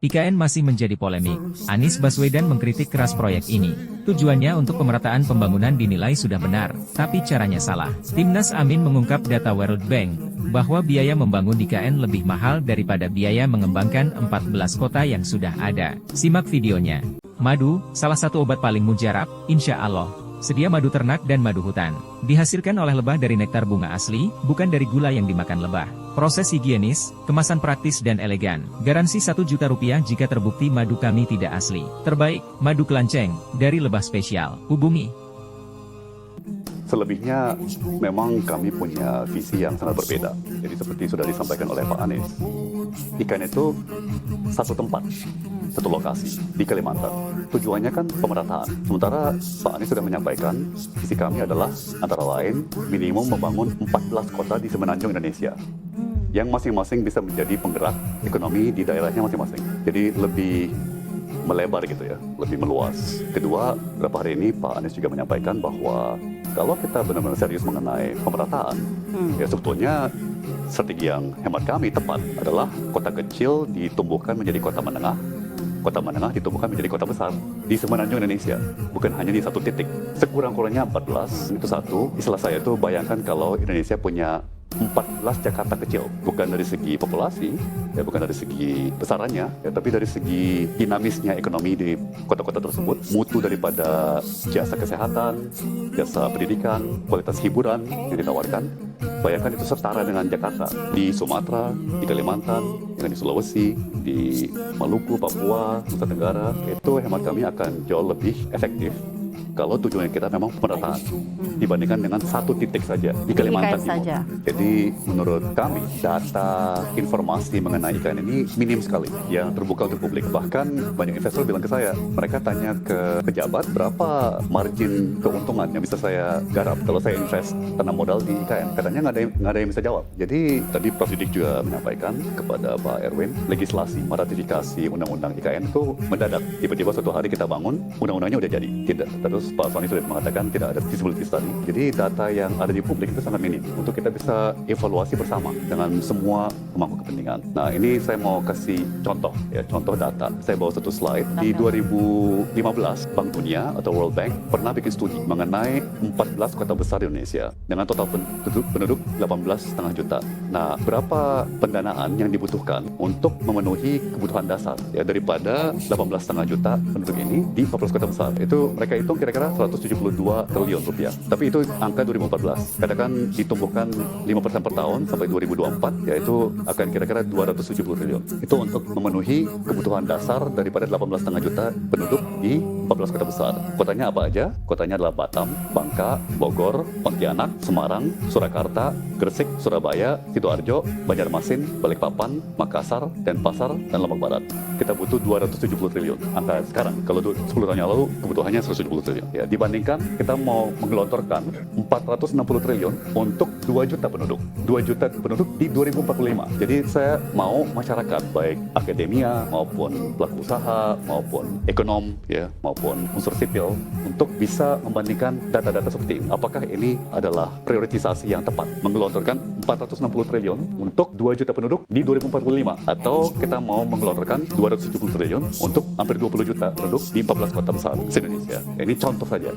IKN masih menjadi polemik. Anies Baswedan mengkritik keras proyek ini. Tujuannya untuk pemerataan pembangunan dinilai sudah benar, tapi caranya salah. Timnas Amin mengungkap data World Bank, bahwa biaya membangun IKN lebih mahal daripada biaya mengembangkan 14 kota yang sudah ada. Simak videonya. Madu, salah satu obat paling mujarab, insya Allah. Sedia madu ternak dan madu hutan. Dihasilkan oleh lebah dari nektar bunga asli, bukan dari gula yang dimakan lebah. Proses higienis, kemasan praktis dan elegan. Garansi 1 juta rupiah jika terbukti madu kami tidak asli. Terbaik, madu kelanceng, dari lebah spesial. Hubungi. Selebihnya, memang kami punya visi yang sangat berbeda. Jadi seperti sudah disampaikan oleh Pak Anies, IKN itu satu tempat, satu lokasi di Kalimantan. Tujuannya kan pemerataan. Sementara Pak Anies sudah menyampaikan, visi kami adalah antara lain minimum membangun 14 kota di semenanjung Indonesia, yang masing-masing bisa menjadi penggerak ekonomi di daerahnya masing-masing. Jadi lebih melebar gitu ya, lebih meluas. Kedua, beberapa hari ini Pak Anies juga menyampaikan bahwa kalau kita benar-benar serius mengenai pemerataan, ya sebetulnya strategi yang hemat kami tepat adalah kota kecil ditumbuhkan menjadi kota menengah ditumbuhkan menjadi kota besar di semenanjung Indonesia, bukan hanya di satu titik. Sekurang-kurangnya 14, itu satu. Istilah saya itu bayangkan kalau Indonesia punya 14 Jakarta kecil, bukan dari segi populasi, ya bukan dari segi besarannya, ya, tapi dari segi dinamisnya ekonomi di kota-kota tersebut, mutu daripada jasa kesehatan, jasa pendidikan, kualitas hiburan yang ditawarkan. Bayangkan itu setara dengan Jakarta di Sumatera, di Kalimantan, dengan di Sulawesi, di Maluku, Papua, Nusa Tenggara. Itu hemat kami akan jauh lebih efektif kalau tujuan kita memang pemerataan dibandingkan dengan satu titik saja di Kalimantan Timur. Jadi menurut kami data informasi mengenai IKN ini minim sekali yang terbuka untuk publik. Bahkan banyak investor bilang ke saya, mereka tanya ke pejabat berapa margin keuntungan yang bisa saya garap kalau saya invest tanam modal di IKN. Katanya nggak ada yang bisa jawab. Jadi tadi Prof. Didik juga menyampaikan kepada Pak Erwin, legislasi meratifikasi undang-undang IKN itu mendadak. Tiba-tiba suatu hari kita bangun, undang-undangnya udah jadi. Tidak. Terus Pak Soni sudah mengatakan tidak ada feasibility study. Jadi data yang ada di publik itu sangat minim untuk kita bisa evaluasi bersama dengan semua pemangku kepentingan. Nah, ini saya mau kasih contoh ya, contoh data. Saya bawa satu slide. Di 2015, Bank Dunia atau World Bank pernah bikin studi mengenai 14 kota besar di Indonesia dengan total penduduk 18,5 juta. Nah, berapa pendanaan yang dibutuhkan untuk memenuhi kebutuhan dasar ya daripada 18,5 juta penduduk ini di 14 kota besar? Itu mereka hitung kira-kira 172 triliun rupiah. Tapi itu angka 2014. Katakan ditumbuhkan 5% per tahun sampai 2024, yaitu akan kira-kira 270 triliun. Itu untuk memenuhi kebutuhan dasar daripada 18,5 juta penduduk di 14 kota besar. Kotanya apa aja? Kotanya adalah Batam, Bangka, Bogor, Pontianak, Semarang, Surakarta, Gresik, Surabaya, Sidoarjo, Banjarmasin, Balikpapan, Makassar, Denpasar, dan Lombok Barat. Kita butuh 270 triliun. Angka sekarang, kalau 10 tahun yang lalu kebutuhannya 170 triliun. Ya, dibandingkan kita mau menggelontorkan 460 triliun untuk 2 juta penduduk. 2 juta penduduk di 2045. Jadi saya mau masyarakat, baik akademia maupun pelaku usaha maupun ekonom ya maupun unsur sipil untuk bisa membandingkan data-data seperti ini. Apakah ini adalah prioritisasi yang tepat? Menggelontorkan 460 triliun untuk 2 juta penduduk di 2045 atau kita mau menggelontorkan 270 triliun untuk hampir 20 juta penduduk di 14 kota besar di Indonesia. Ini contoh saja.